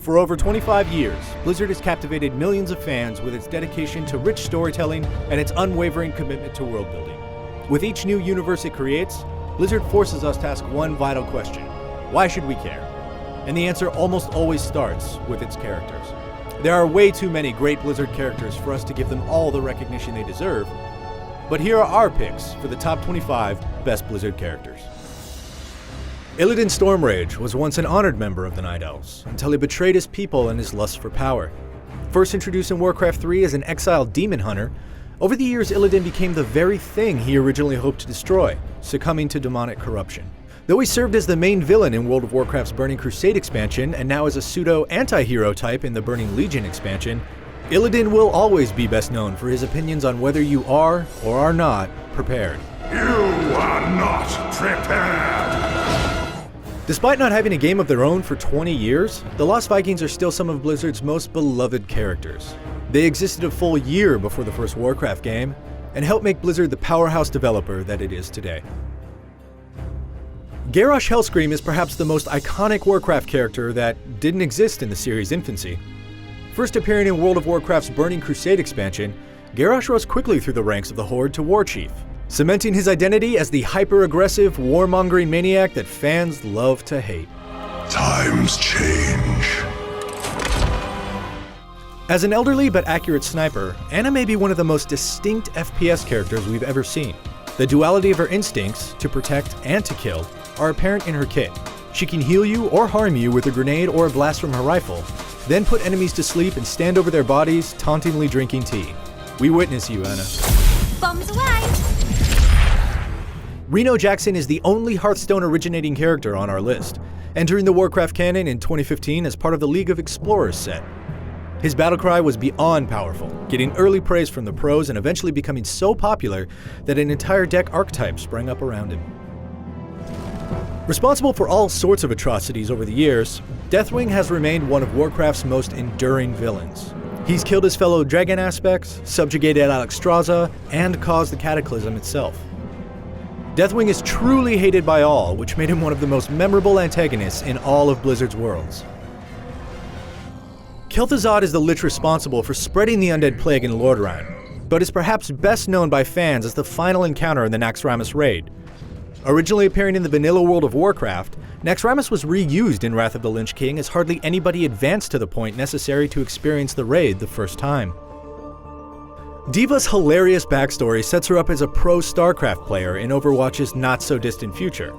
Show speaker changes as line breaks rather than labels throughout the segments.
For over 25 years, Blizzard has captivated millions of fans with its dedication to rich storytelling and its unwavering commitment to world building. With each new universe it creates, Blizzard forces us to ask one vital question: why should we care? And the answer almost always starts with its characters. There are way too many great Blizzard characters for us to give them all the recognition they deserve, but here are our picks for the top 25 best Blizzard characters. Illidan Stormrage was once an honored member of the Night Elves, until he betrayed his people and his lust for power. First introduced in Warcraft 3 as an exiled demon hunter, over the years Illidan became the very thing he originally hoped to destroy, succumbing to demonic corruption. Though he served as the main villain in World of Warcraft's Burning Crusade expansion, and now as a pseudo-anti-hero type in the Burning Legion expansion, Illidan will always be best known for his opinions on whether you are, or are not, prepared.
You are not prepared!
Despite not having a game of their own for 20 years, the Lost Vikings are still some of Blizzard's most beloved characters. They existed a full year before the first Warcraft game, and helped make Blizzard the powerhouse developer that it is today. Garrosh Hellscream is perhaps the most iconic Warcraft character that didn't exist in the series' infancy. First appearing in World of Warcraft's Burning Crusade expansion, Garrosh rose quickly through the ranks of the Horde to War Chief, cementing his identity as the hyper-aggressive, warmongering maniac that fans love to hate.
Times change.
As an elderly but accurate sniper, Ana may be one of the most distinct FPS characters we've ever seen. The duality of her instincts, to protect and to kill, are apparent in her kit. She can heal you or harm you with a grenade or a blast from her rifle, then put enemies to sleep and stand over their bodies, tauntingly drinking tea. We witness you, Ana.
Bombs away!
Reno Jackson is the only Hearthstone-originating character on our list, entering the Warcraft canon in 2015 as part of the League of Explorers set. His battlecry was beyond powerful, getting early praise from the pros and eventually becoming so popular that an entire deck archetype sprang up around him. Responsible for all sorts of atrocities over the years, Deathwing has remained one of Warcraft's most enduring villains. He's killed his fellow dragon aspects, subjugated Alexstrasza, and caused the Cataclysm itself. Deathwing is truly hated by all, which made him one of the most memorable antagonists in all of Blizzard's worlds. Kel'Thuzad is the Lich responsible for spreading the undead plague in Lordaeron, but is perhaps best known by fans as the final encounter in the Naxxramas raid. Originally appearing in the vanilla world of Warcraft, Naxxramas was reused in Wrath of the Lich King as hardly anybody advanced to the point necessary to experience the raid the first time. D.Va's hilarious backstory sets her up as a pro StarCraft player in Overwatch's not-so-distant future.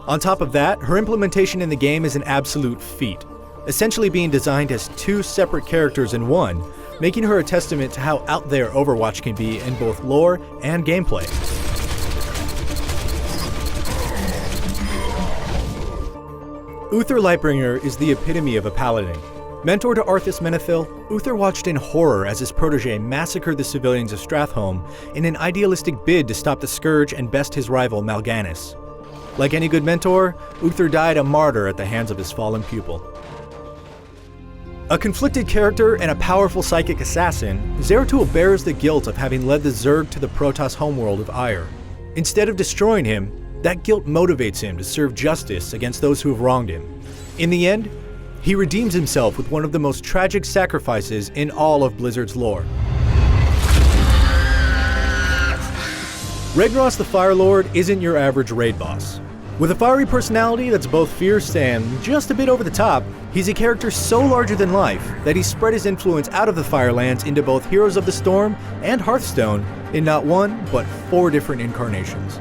On top of that, her implementation in the game is an absolute feat, essentially being designed as two separate characters in one, making her a testament to how out there Overwatch can be in both lore and gameplay. Uther Lightbringer is the epitome of a paladin. Mentor to Arthas Menethil, Uther watched in horror as his protege massacred the civilians of Stratholme in an idealistic bid to stop the Scourge and best his rival Mal'Ganis. Like any good mentor, Uther died a martyr at the hands of his fallen pupil. A conflicted character and a powerful psychic assassin, Zeratul bears the guilt of having led the Zerg to the Protoss homeworld of Ire. Instead of destroying him, that guilt motivates him to serve justice against those who have wronged him. In the end, he redeems himself with one of the most tragic sacrifices in all of Blizzard's lore. Ragnaros the Fire Lord isn't your average raid boss. With a fiery personality that's both fierce and just a bit over the top, he's a character so larger than life that he's spread his influence out of the Firelands into both Heroes of the Storm and Hearthstone in not one, but 4 different incarnations.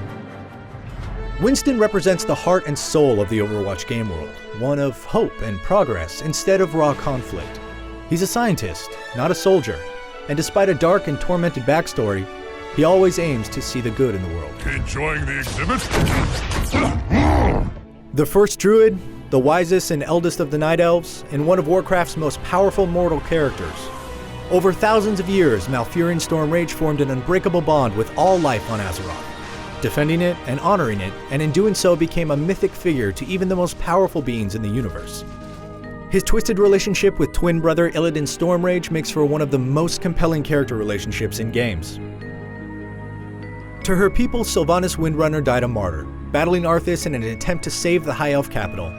Winston represents the heart and soul of the Overwatch game world, one of hope and progress instead of raw conflict. He's a scientist, not a soldier, and despite a dark and tormented backstory, he always aims to see the good in the world.
Enjoying the exhibit?
The first druid, the wisest and eldest of the Night Elves, and one of Warcraft's most powerful mortal characters. Over thousands of years, Malfurion Stormrage formed an unbreakable bond with all life on Azeroth, defending it and honoring it, and in doing so became a mythic figure to even the most powerful beings in the universe. His twisted relationship with twin brother Illidan Stormrage makes for one of the most compelling character relationships in games. To her people, Sylvanas Windrunner died a martyr, battling Arthas in an attempt to save the High Elf capital.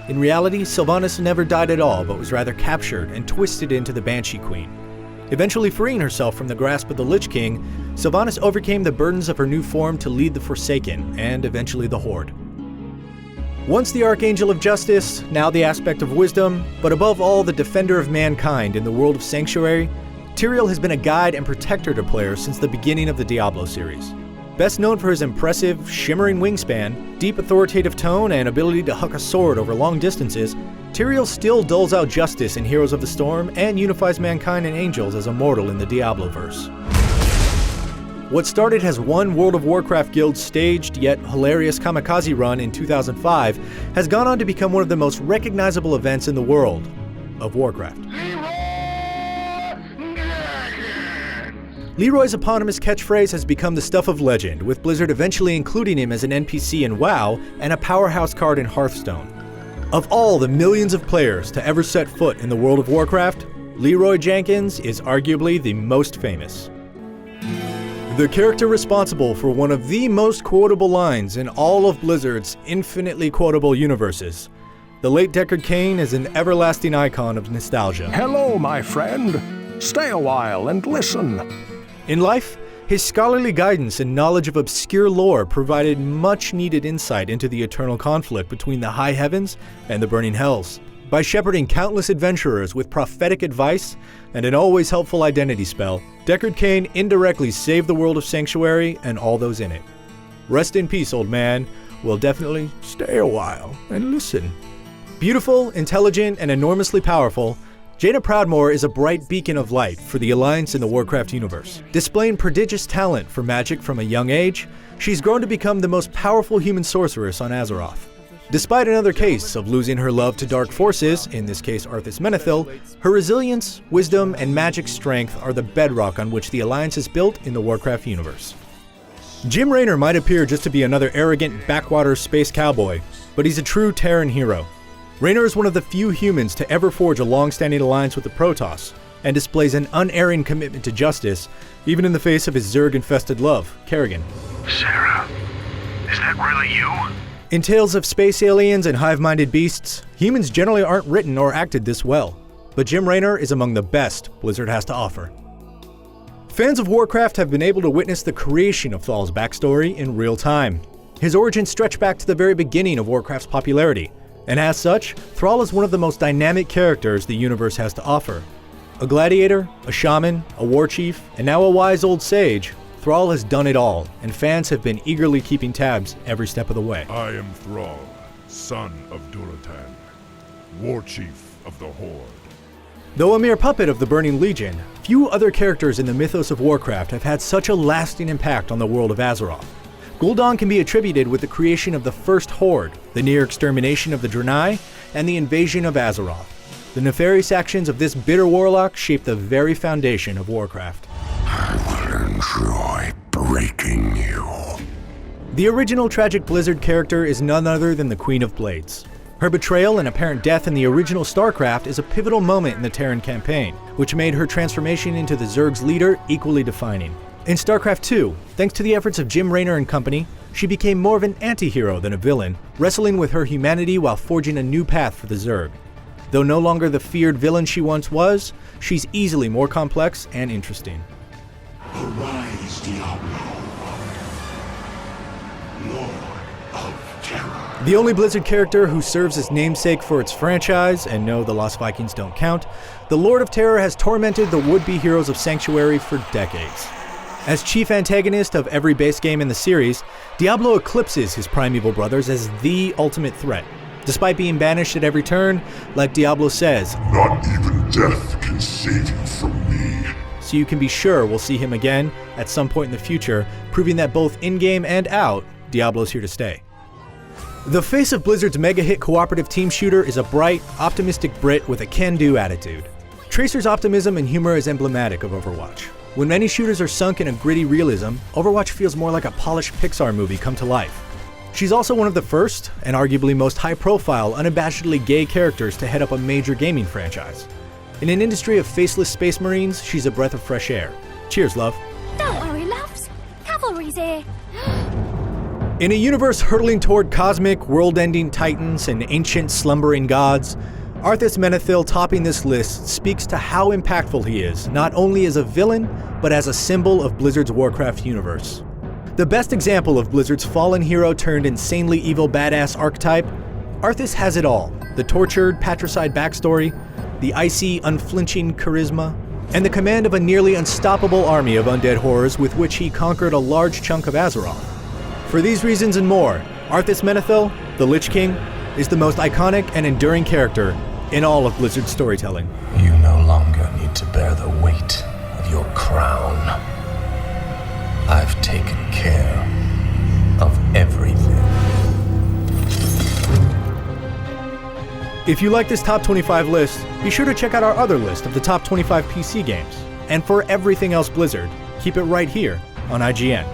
In reality, Sylvanas never died at all, but was rather captured and twisted into the Banshee Queen. Eventually freeing herself from the grasp of the Lich King, Sylvanas overcame the burdens of her new form to lead the Forsaken, and eventually the Horde. Once the Archangel of Justice, now the aspect of wisdom, but above all the defender of mankind in the world of Sanctuary, Tyrael has been a guide and protector to players since the beginning of the Diablo series. Best known for his impressive, shimmering wingspan, deep authoritative tone, and ability to huck a sword over long distances, Tyrael still doles out justice in Heroes of the Storm and unifies mankind and angels as a mortal in the Diablo-verse. What started as one World of Warcraft guild's staged yet hilarious kamikaze run in 2005 has gone on to become one of the most recognizable events in the world of Warcraft. Leeroy's eponymous catchphrase has become the stuff of legend, with Blizzard eventually including him as an NPC in WoW and a powerhouse card in Hearthstone. Of all the millions of players to ever set foot in the world of Warcraft, Leeroy Jenkins is arguably the most famous. The character responsible for one of the most quotable lines in all of Blizzard's infinitely quotable universes. The late Deckard Cain is an everlasting icon of nostalgia.
Hello, my friend. Stay a while and listen.
In life, his scholarly guidance and knowledge of obscure lore provided much-needed insight into the eternal conflict between the high heavens and the burning hells. By shepherding countless adventurers with prophetic advice and an always helpful identity spell, Deckard Cain indirectly saved the world of Sanctuary and all those in it. Rest in peace, old man. We'll definitely stay a while and listen. Beautiful, intelligent, and enormously powerful, Jaina Proudmoore is a bright beacon of light for the Alliance in the Warcraft universe. Displaying prodigious talent for magic from a young age, she's grown to become the most powerful human sorceress on Azeroth. Despite another case of losing her love to dark forces, in this case Arthas Menethil, her resilience, wisdom, and magic strength are the bedrock on which the Alliance is built in the Warcraft universe. Jim Raynor might appear just to be another arrogant backwater space cowboy, but he's a true Terran hero. Raynor is one of the few humans to ever forge a long-standing alliance with the Protoss, and displays an unerring commitment to justice, even in the face of his Zerg-infested love, Kerrigan.
Sarah, is that really you?
In tales of space aliens and hive-minded beasts, humans generally aren't written or acted this well, but Jim Raynor is among the best Blizzard has to offer. Fans of Warcraft have been able to witness the creation of Thrall's backstory in real time. His origins stretch back to the very beginning of Warcraft's popularity, and as such, Thrall is one of the most dynamic characters the universe has to offer. A gladiator, a shaman, a war chief, and now a wise old sage, Thrall has done it all, and fans have been eagerly keeping tabs every step of the way.
I am Thrall, son of Gul'dan, war chief of the Horde.
Though a mere puppet of the Burning Legion, few other characters in the mythos of Warcraft have had such a lasting impact on the world of Azeroth. Gul'dan can be attributed with the creation of the first Horde, the near extermination of the Draenei, and the invasion of Azeroth. The nefarious actions of this bitter warlock shaped the very foundation of Warcraft.
I will enjoy breaking you.
The original Tragic Blizzard character is none other than the Queen of Blades. Her betrayal and apparent death in the original StarCraft is a pivotal moment in the Terran campaign, which made her transformation into the Zerg's leader equally defining. In StarCraft 2, thanks to the efforts of Jim Raynor and company, she became more of an anti-hero than a villain, wrestling with her humanity while forging a new path for the Zerg. Though no longer the feared villain she once was, she's easily more complex and interesting.
Arise, Diablo, Lord of Terror.
The only Blizzard character who serves as namesake for its franchise, and no, the Lost Vikings don't count, the Lord of Terror has tormented the would-be heroes of Sanctuary for decades. As chief antagonist of every base game in the series, Diablo eclipses his primeval brothers as the ultimate threat. Despite being banished at every turn, like Diablo says,
Not even death can save you from me.
So you can be sure we'll see him again at some point in the future, proving that both in-game and out, Diablo's here to stay. The face of Blizzard's mega-hit cooperative team shooter is a bright, optimistic Brit with a can-do attitude. Tracer's optimism and humor is emblematic of Overwatch. When many shooters are sunk in a gritty realism, Overwatch feels more like a polished Pixar movie come to life. She's also one of the first, and arguably most high-profile, unabashedly gay characters to head up a major gaming franchise. In an industry of faceless space marines, she's a breath of fresh air. Cheers, love.
Don't worry, loves. Cavalry's here.
In a universe hurtling toward cosmic, world-ending titans and ancient slumbering gods, Arthas Menethil topping this list speaks to how impactful he is, not only as a villain, but as a symbol of Blizzard's Warcraft universe. The best example of Blizzard's fallen hero turned insanely evil badass archetype, Arthas has it all: the tortured, patricide backstory, the icy, unflinching charisma, and the command of a nearly unstoppable army of undead horrors with which he conquered a large chunk of Azeroth. For these reasons and more, Arthas Menethil, the Lich King, is the most iconic and enduring character in all of Blizzard's storytelling.
You no longer need to bear the weight of your crown. I've taken care of everything.
If you like this top 25 list, be sure to check out our other list of the top 25 PC games. And for everything else Blizzard, keep it right here on IGN.